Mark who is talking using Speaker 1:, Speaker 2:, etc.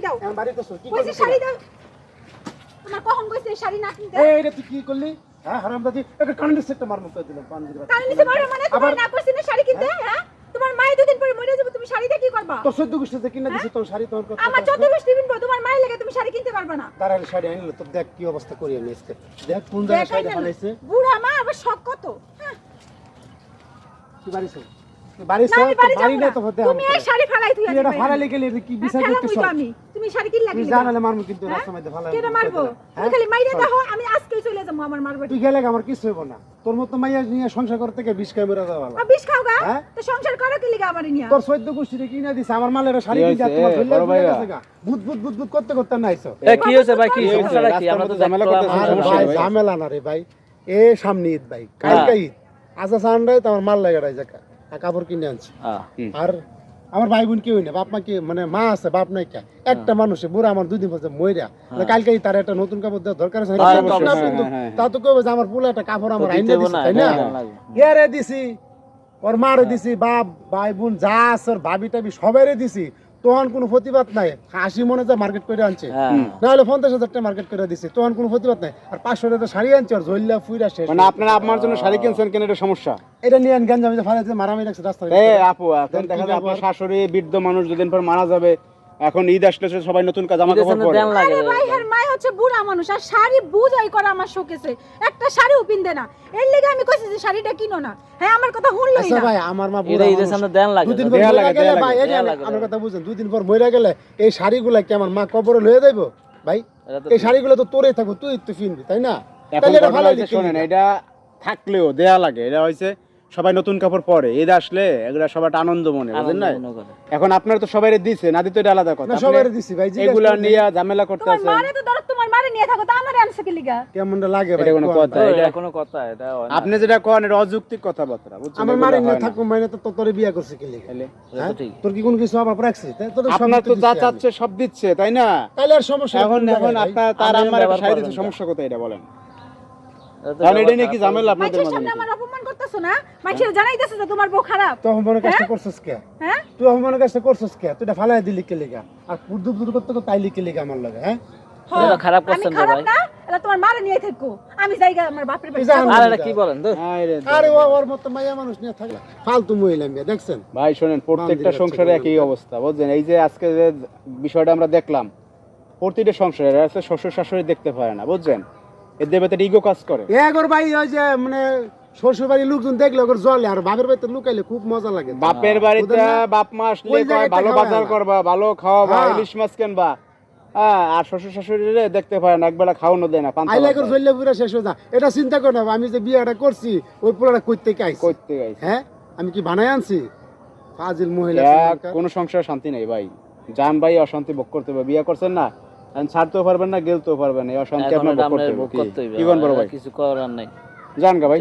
Speaker 1: দাও
Speaker 2: এখন বাড়ি তো কি
Speaker 1: কইছি শাড়ি দাও তোমার কখন কইছে শাড়ি না কিনতে
Speaker 2: এই রে তুই কি করলি হ্যাঁ হারামজাদি একটা কানের সেটটা মার মতো দিলাম পান দিলাম
Speaker 1: কানে নিচে মারো মানে তোমার না করছিস না শাড়ি কিনতে হ্যাঁ তোমার মাই দুদিন পরে মরে যাবে তুমি শাড়ি দিয়ে কি করবা
Speaker 2: তোর 14 গোষ্ঠীতে কিনা দিছে তোর শাড়ি তোর কথা
Speaker 1: আমার 14 গোষ্ঠী কিনবো তোমার মায়ের লাগে তুমি শাড়ি কিনতে পারবা না
Speaker 2: তার আগে শাড়ি আনলে তো দেখ কি অবস্থা করি আমি আজকে দেখ কোন জায়গায় শাড়ি বানাইছে
Speaker 1: বুড়া মা আবার শক কত
Speaker 2: কি বাড়িছে বাড়িছে বাড়ি না তো হতে
Speaker 1: তুমি এই শাড়ি ফালাই তুই
Speaker 2: এটা ফালালে গেলে কি বিচার করতেছ
Speaker 1: আমি তুমি শাড়ি কিনলা
Speaker 2: তুই জানালে মারমু কিন্তু রাস্তার মধ্যে ফালাই
Speaker 1: কেন মারবো তুমি খালি মাইরা দাও আমি আজকেই চলে যাবো আমার মারবে
Speaker 2: তুই গেলে আমার কিছু হইব না তোর মত মাইয়া নিয়ে সংসার করতে থেকে 20 ক্যামেরা দেওয়া ভালো
Speaker 1: বিষ খাও গা তো সংসার করো কি লাগা আমারে নিয়া
Speaker 2: তোর 14 গোষ্ঠীতে কিনা দিছে আমার মালের শাড়ি কিনতে তোমার ধরলে গেছে গা বুদ বুদ বুদ বুদ করতে করতে না আইছো
Speaker 3: এ কি হইছে ভাই কি সমস্যাটা কি আমরা তো ঝামেলা করতেছি সমস্যা
Speaker 2: ভাই ঝামেলা না রে ভাই এ সামনে ঈদ ভাই কালকে ঈদ আজা সানরাই তো আমার মাল লাগাই জায়গা কাপড় কিনে আনছি আর আমার ভাই বোন কেউ না বাপ মা কি মানে মা আছে বাপ নাই কে একটা মানুষ বুড়া আমার 2 দিন পরে মইরা কালকে তার একটা নতুন কাপড় দেওয়া দরকার আছে তা তো কইবে যে আমার পুলা একটা কাপড় আমার আইনা দিছে তাই না ইয়ারে দিছি ওর মারে দিছি বাপ ভাই বোন যা আছে ওর ভাবি টাবি সবাইরে দিছি তখন কোনো প্রতিবাদ নাই হাসি মনে যা মার্কেট করে আনছে না হলে 50,000 টাকা মার্কেট করে দিছে তখন কোনো প্রতিবাদ নাই আর 500 টাকা শাড়ি আনছে আর জইল্লা ফুইরা শেষ
Speaker 4: মানে আপনারা আপনার জন্য শাড়ি কিনছেন কেন এটা সমস্যা
Speaker 2: এটা নিয়ে গঞ্জ আমি ফালাইতে মারামারি লাগছে রাস্তায়
Speaker 4: আপু এখন দেখা যায় আপনার শাশুড়ি বৃদ্ধ মানুষ দুদিন পর মারা যাবে এখন ঈদ আসলে সবাই নতুন জামা কাপড় পরে
Speaker 1: আরে ভাই আর মাই হচ্ছে বুড়া মানুষ আর শাড়ি বুঝাই করে আমার শোকেছে একটা শাড়িও পিনদে না এর লাগি আমি কইছি যে শাড়িটা কিনো না হ্যাঁ আমার কথা শুনলই না
Speaker 2: আচ্ছা ভাই আমার মা বুড়া
Speaker 3: ঈদের সামনে দেন লাগে
Speaker 2: দুদিন পর মরে গেলে ভাই আমার কথা বুঝেন দুদিন পর মরে গেলে এই শাড়িগুলা কি আমার মা কবরে লয়ে যাইব ভাই এই শাড়িগুলো তো তোরে থাকো তুই তো কিনবি তাই না
Speaker 4: এখন ভালো শুনেন এটা থাকলেও দেয়া লাগে এটা হইছে সবাই নতুন কাপড় পরে ঈদ আসলে এগুলা সবাই আনন্দ মনে বুঝেন না এখন আপনারা তো সবাইরে দিছে না দিতে এটা আলাদা কথা
Speaker 2: না সবাইরে দিছি ভাই
Speaker 4: এগুলা নিয়ে ঝামেলা করতে আছে
Speaker 1: তোমার মারে তো ধরো তোমার মারে নিয়ে থাকো তো আমারে আনছে কি লিগা
Speaker 2: কেমনটা লাগে ভাই
Speaker 4: এটা কোনো কথা
Speaker 3: এটা কোনো কথা এটা
Speaker 4: আপনি যেটা কোন এটা অযৌক্তিক কথাবার্তা বুঝছেন
Speaker 2: আমার মারে নিয়ে থাকো মানে তো তোরে বিয়া করছে কি লিগা তোর কি কোন কিছু আবার রাখছিস তোর
Speaker 4: আপনার তো যা চাচ্ছে সব দিচ্ছে তাই না
Speaker 2: তাইলে আর সমস্যা
Speaker 4: এখন এখন আপনার তার আমার শাড়ি দিতে সমস্যা কোথায় এটা বলেন কারণ এটা নিয়ে কি ঝামেলা আপনাদের
Speaker 1: মাঝে সামনে আমার অপমান করতেছো না মাঝে জানাইতেছো যে তোমার বউ খারাপ
Speaker 2: তো অপমানের কাজটা করছস কে
Speaker 1: হ্যাঁ
Speaker 2: তুই অপমানের কাজটা করছস কে তুই এটা ফালাই দিলি কে লিগা আর পুরদুপ দুপ করতে করতে তাইলি কে লিগা আমার লাগে হ্যাঁ
Speaker 3: এটা খারাপ করছেন
Speaker 1: ভাই
Speaker 3: ভাই
Speaker 1: না এটা তোমার মারে নিয়ে থাকো আমি জায়গা আমার বাপের বাড়ি
Speaker 3: আরে এটা কি বলেন তো
Speaker 2: আরে ওর মত মাইয়া মানুষ নিয়ে থাকলা ফালতু মহিলা মেয়ে দেখছেন
Speaker 4: ভাই শুনেন প্রত্যেকটা সংসারে একই অবস্থা বুঝছেন এই যে আজকে যে বিষয়টা আমরা দেখলাম প্রতিটা সংসারে আছে শ্বশুর শাশুড়ি দেখতে পারে না বুঝছেন এদের ভেতরে ইগো কাজ করে
Speaker 2: এগোর ভাই ওই যে মানে শ্বশুর বাড়ির লোকজন দেখলে ওর জলে আর বাপের বাড়িতে লুকাইলে খুব মজা লাগে
Speaker 4: বাপের বাড়িতে বাপ মা আসলে কয় ভালো বাজার করবা ভালো খাওয়াবা ইলিশ মাছ কিনবা আর শ্বশুর শাশুড়িরে দেখতে পারে না একবেলা খাওয়ানো দেয় না
Speaker 2: আইলে করে জলে পুরো শেষ হয়ে যায় এটা চিন্তা কর না আমি যে বিয়েটা করছি ওই পোলাটা কইতে কি আইছে
Speaker 4: করতে গাইছে
Speaker 2: হ্যাঁ আমি কি বানাই আনছি ফাজিল মহিলা
Speaker 4: কোনো সংসারে শান্তি নেই ভাই জান ভাই অশান্তি ভোগ করতে হবে বিয়ে করছেন না ছাড়তেও পারবেন না গেলতেও পারবেন না এই অশান্তি আপনার ভোগ করতে হবে কি বলবো ভাই
Speaker 3: কিছু করার নাই
Speaker 4: জান গা ভাই।